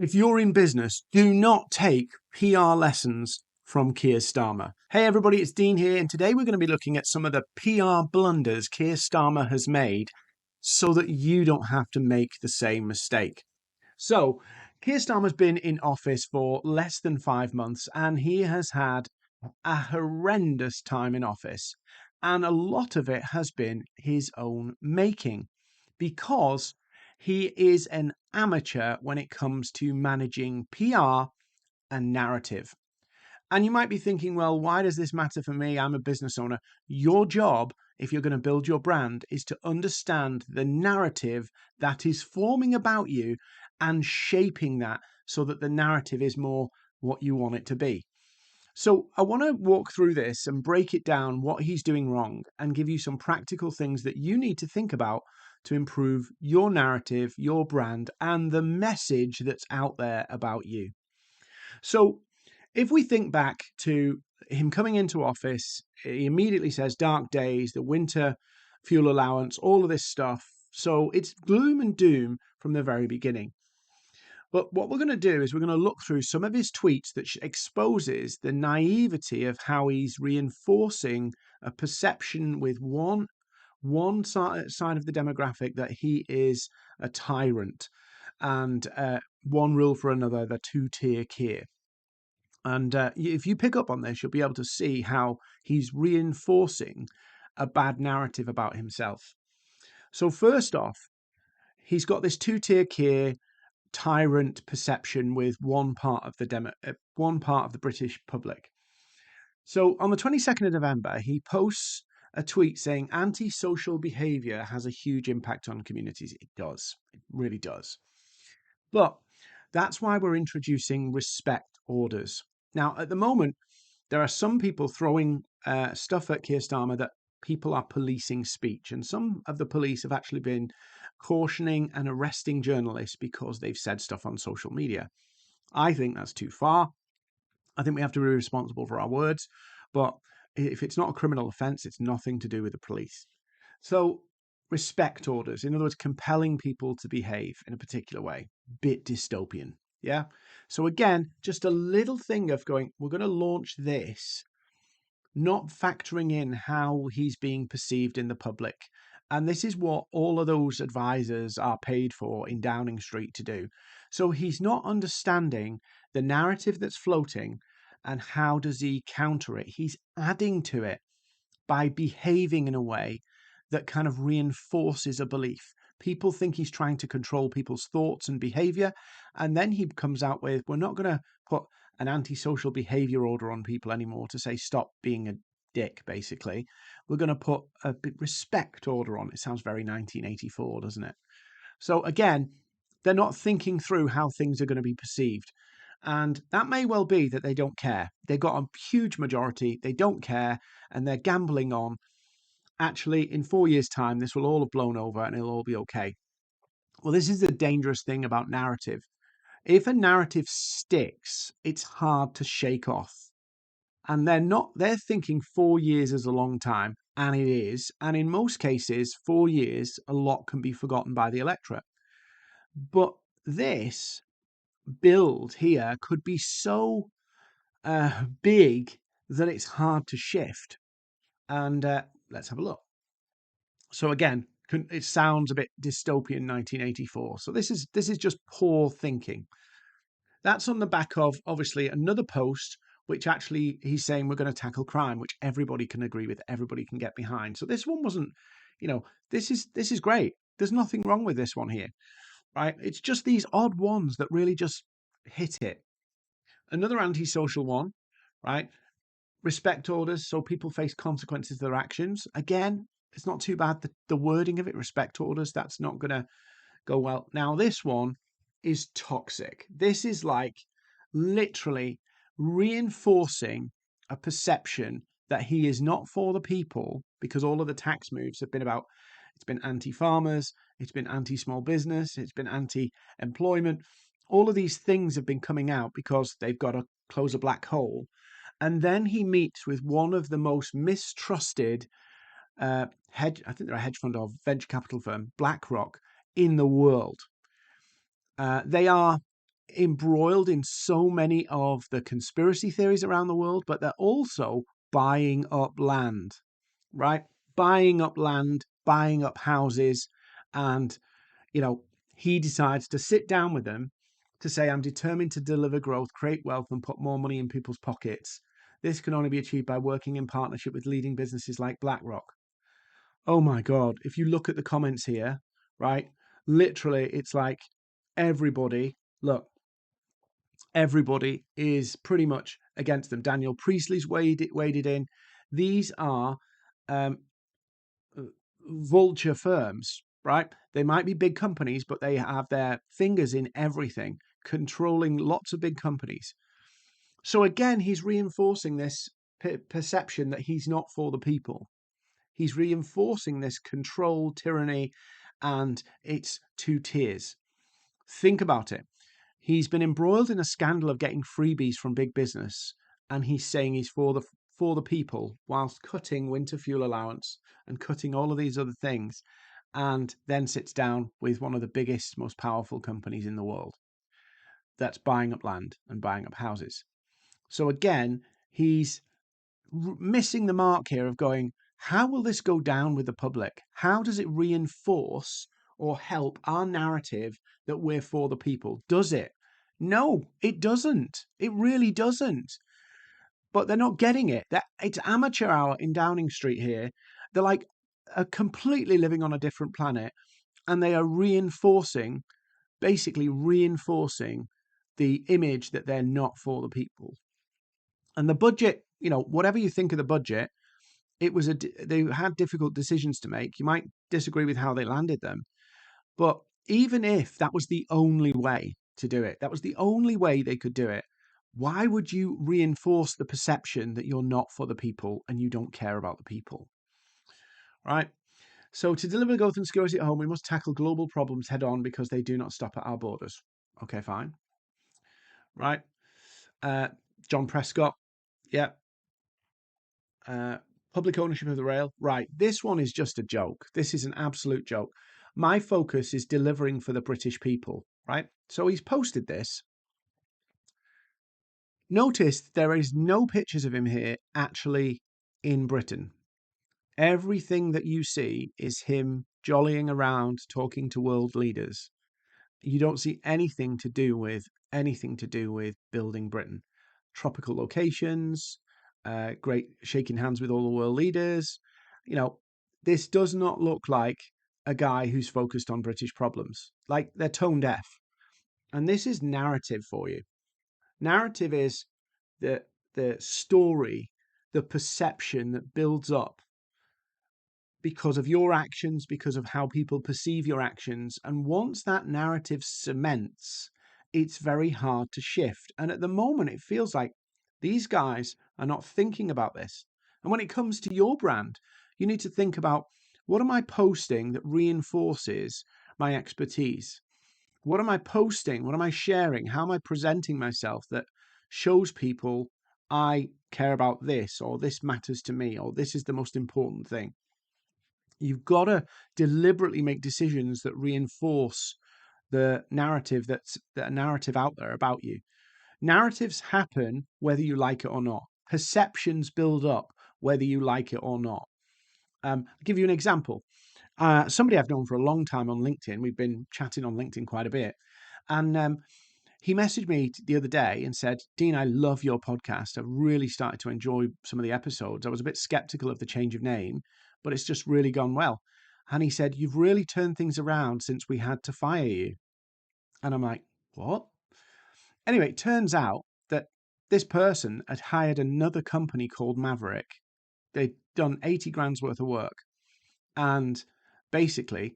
If you're in business, do not take PR lessons from Keir Starmer. Hey everybody, it's Dean here, and today we're going to be looking at some of the PR blunders Keir Starmer has made so that you don't have to make the same mistake. So, Keir Starmer's been in office for less than 5 months, and he has had a horrendous time in office. And a lot of it has been his own making because he is an amateur when it comes to managing PR and narrative. And you might be thinking, well, why does this matter for me? I'm a business owner. Your job, if you're going to build your brand, is to understand the narrative that is forming about you and shaping that so that the narrative is more what you want it to be. So I want to walk through this and break it down what he's doing wrong and give you some practical things that you need to think about to improve your narrative, your brand, and the message that's out there about you. So if we think back to him coming into office, he immediately says dark days, the winter fuel allowance, all of this stuff. So it's gloom and doom from the very beginning. But what we're going to do is we're going to look through some of his tweets that exposes the naivety of how he's reinforcing a perception with one side of the demographic that he is a tyrant, and one rule for another, the two-tier Keir. And if you pick up on this, you'll be able to see how he's reinforcing a bad narrative about himself. So first off, he's got this two-tier Keir tyrant perception with one part of the British public. So on the 22nd of November, he posts a tweet saying anti-social behaviour has a huge impact on communities. It does. It really does. But that's why we're introducing respect orders. Now, at the moment, there are some people throwing stuff at Keir Starmer that people are policing speech, and some of the police have actually been cautioning and arresting journalists because they've said stuff on social media. I think that's too far. I think we have to be responsible for our words, but if it's not a criminal offence, it's nothing to do with the police. So respect orders, in other words, compelling people to behave in a particular way, bit dystopian. Yeah. So again, just a little thing of going, we're going to launch this, not factoring in how he's being perceived in the public. And this is what all of those advisors are paid for in Downing Street to do. So he's not understanding the narrative that's floating and how does he counter it. He's adding to it by behaving in a way that kind of reinforces a belief. People think he's trying to control people's thoughts and behavior. And then he comes out with, we're not going to put an antisocial behavior order on people anymore to say, stop being a dick, basically. We're going to put a respect order on. It sounds very 1984, doesn't it? So again, they're not thinking through how things are going to be perceived. And that may well be that they don't care. They've got a huge majority. They don't care. And they're gambling on, actually, in 4 years' time, this will all have blown over and it'll all be okay. Well, this is the dangerous thing about narrative. If a narrative sticks, it's hard to shake off. And they're thinking 4 years is a long time, and it is. And in most cases, 4 years, a lot can be forgotten by the electorate. But this build here could be so big that it's hard to shift. And let's have a look. So again, it sounds a bit dystopian 1984. So this is just poor thinking. That's on the back of, obviously, another post, which actually he's saying we're going to tackle crime, which everybody can agree with, everybody can get behind. So this one wasn't, this is great. There's nothing wrong with this one here, right? It's just these odd ones that really just hit it. Another antisocial one, right? Respect orders, so people face consequences of their actions. Again, it's not too bad. The wording of it, respect orders, that's not going to go well. Now, this one is toxic. This is like literally reinforcing a perception that he is not for the people, because all of the tax moves have been about, it's been anti-farmers, it's been anti-small business, it's been anti-employment. All of these things have been coming out because they've got to close a black hole. And then he meets with one of the most mistrusted I think they're a hedge fund or venture capital firm, BlackRock, in the world. They are embroiled in so many of the conspiracy theories around the world, but they're also buying up land, right? Buying up land, buying up houses. And, he decides to sit down with them to say, I'm determined to deliver growth, create wealth, and put more money in people's pockets. This can only be achieved by working in partnership with leading businesses like BlackRock. Oh my God. If you look at the comments here, right? Literally, it's like everybody, look, everybody is pretty much against them. Daniel Priestley's waded in. These are um, vulture firms, right? They might be big companies, but they have their fingers in everything, controlling lots of big companies. So again, he's reinforcing this perception that he's not for the people. He's reinforcing this control, tyranny, and it's two tiers. Think about it. He's been embroiled in a scandal of getting freebies from big business, and he's saying he's for the people, whilst cutting winter fuel allowance and cutting all of these other things, and then sits down with one of the biggest, most powerful companies in the world that's buying up land and buying up houses. So again, he's missing the mark here of going, how will this go down with the public? How does it reinforce or help our narrative that we're for the people? Does it? No, it doesn't. It really doesn't. But they're not getting it. It's amateur hour in Downing Street here. They're like completely living on a different planet, and they are basically reinforcing the image that they're not for the people. And the budget, whatever you think of the budget, they had difficult decisions to make. You might disagree with how they landed them, but even if that was the only way to do it, that was the only way they could do it, why would you reinforce the perception that you're not for the people and you don't care about the people? Right? So to deliver growth and security at home, we must tackle global problems head on because they do not stop at our borders. Okay, fine. Right? John Prescott. Yeah. Public ownership of the rail. Right. This one is just a joke. This is an absolute joke. My focus is delivering for the British people. Right. So he's posted this. Notice there is no pictures of him here actually in Britain. Everything that you see is him jollying around, talking to world leaders. You don't see anything to do with building Britain. Tropical locations, great shaking hands with all the world leaders. This does not look like a guy who's focused on British problems. Like, they're tone deaf. And this is narrative for you. Narrative is the story, the perception that builds up because of your actions, because of how people perceive your actions. And once that narrative cements, it's very hard to shift. And at the moment, it feels like these guys are not thinking about this. And when it comes to your brand, you need to think about, what am I posting that reinforces my expertise? What am I posting? What am I sharing? How am I presenting myself that shows people I care about this, or this matters to me, or this is the most important thing? You've got to deliberately make decisions that reinforce the narrative that narrative out there about you. Narratives happen whether you like it or not. Perceptions build up whether you like it or not. I'll give you an example. Somebody I've known for a long time on LinkedIn. We've been chatting on LinkedIn quite a bit. And he messaged me the other day and said, Dean, I love your podcast. I've really started to enjoy some of the episodes. I was a bit skeptical of the change of name, but it's just really gone well. And he said, you've really turned things around since we had to fire you. And I'm like, what? Anyway, it turns out that this person had hired another company called Maverick. They'd done 80 grand's worth of work. And basically,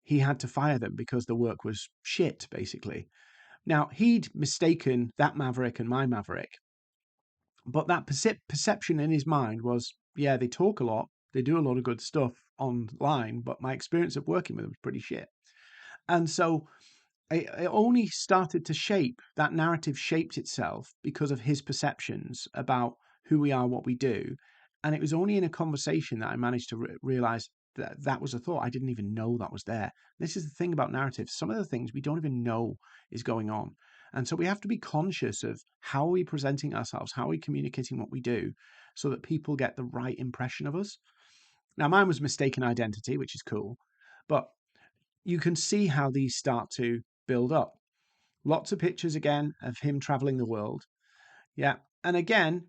he had to fire them because the work was shit, basically. Now, he'd mistaken that Maverick and my Maverick, but that perception in his mind was, yeah, they talk a lot, they do a lot of good stuff online, but my experience of working with them was pretty shit. And so it only started to shape, that narrative shaped itself because of his perceptions about who we are, what we do. And it was only in a conversation that I managed to realize that was a thought. I didn't even know that was there. This is the thing about narratives. Some of the things we don't even know is going on. And so we have to be conscious of how are we presenting ourselves, how are we communicating what we do, so that people get the right impression of us. Now, mine was mistaken identity, which is cool, but you can see how these start to build up. Lots of pictures again of him traveling the world. Yeah. And again,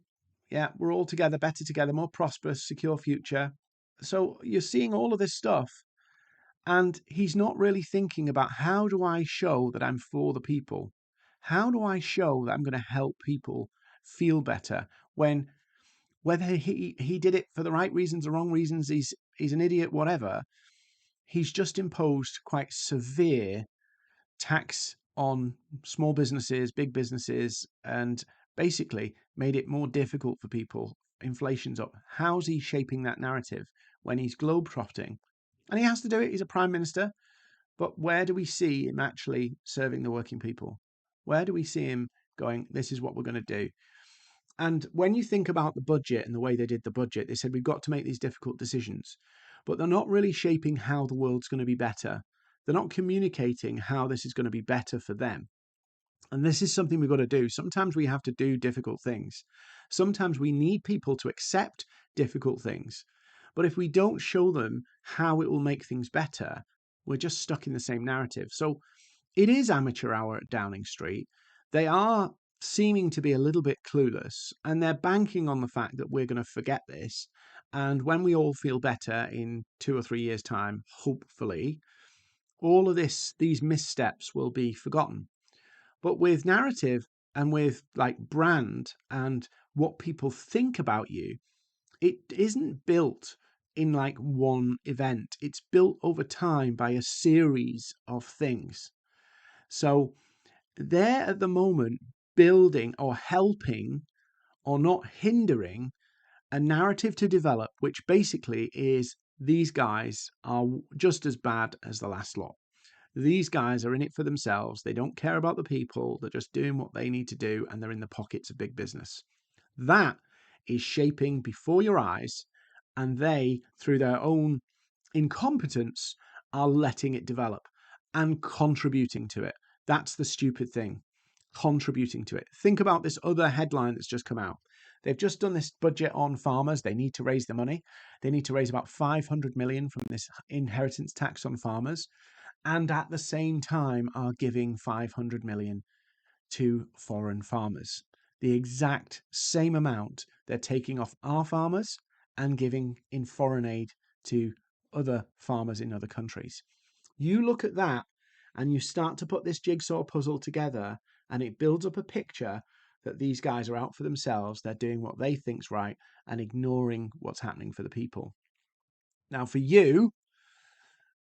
yeah, we're all together, better together, more prosperous, secure future. So you're seeing all of this stuff, and he's not really thinking about how do I show that I'm for the people? How do I show that I'm going to help people feel better when whether he did it for the right reasons or wrong reasons, he's an idiot, whatever, he's just imposed quite severe tax on small businesses, big businesses, and basically made it more difficult for people. Inflation's up. How's he shaping that narrative when he's globetrotting? And he has to do it. He's a prime minister. But where do we see him actually serving the working people? Where do we see him going, this is what we're going to do? And when you think about the budget and the way they did the budget, they said we've got to make these difficult decisions, but they're not really shaping how the world's going to be better. They're not communicating how this is going to be better for them. And this is something we've got to do. Sometimes we have to do difficult things. Sometimes we need people to accept difficult things. But if we don't show them how it will make things better, we're just stuck in the same narrative. So it is amateur hour at Downing Street. They are seeming to be a little bit clueless, and they're banking on the fact that we're going to forget this. And when we all feel better in 2 or 3 years' time, hopefully, all of these missteps will be forgotten. But with narrative and with like brand and what people think about you, it isn't built in like one event. It's built over time by a series of things. So they're at the moment building or helping or not hindering a narrative to develop, which basically is these guys are just as bad as the last lot. These guys are in it for themselves. They don't care about the people. They're just doing what they need to do, and they're in the pockets of big business. That is shaping before your eyes, and they, through their own incompetence, are letting it develop and contributing to it. That's the stupid thing, contributing to it. Think about this other headline that's just come out. They've just done this budget on farmers. They need to raise the money. They need to raise about 500 million from this inheritance tax on farmers, and at the same time are giving 500 million to foreign farmers. The exact same amount they're taking off our farmers and giving in foreign aid to other farmers in other countries. You look at that and you start to put this jigsaw puzzle together, and it builds up a picture that these guys are out for themselves. They're doing what they think's right and ignoring what's happening for the people. Now, for you,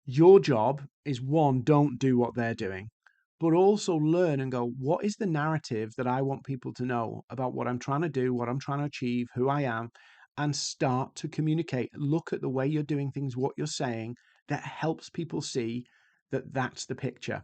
your job is one, don't do what they're doing, but also learn and go, what is the narrative that I want people to know about what I'm trying to do, what I'm trying to achieve, who I am, and start to communicate. Look at the way you're doing things, what you're saying, that helps people see that that's the picture.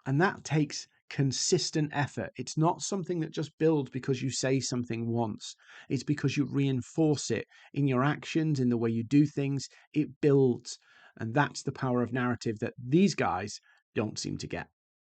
And that takes consistent effort. It's not something that just builds because you say something once. It's because you reinforce it in your actions, in the way you do things. It builds. And that's the power of narrative that these guys don't seem to get.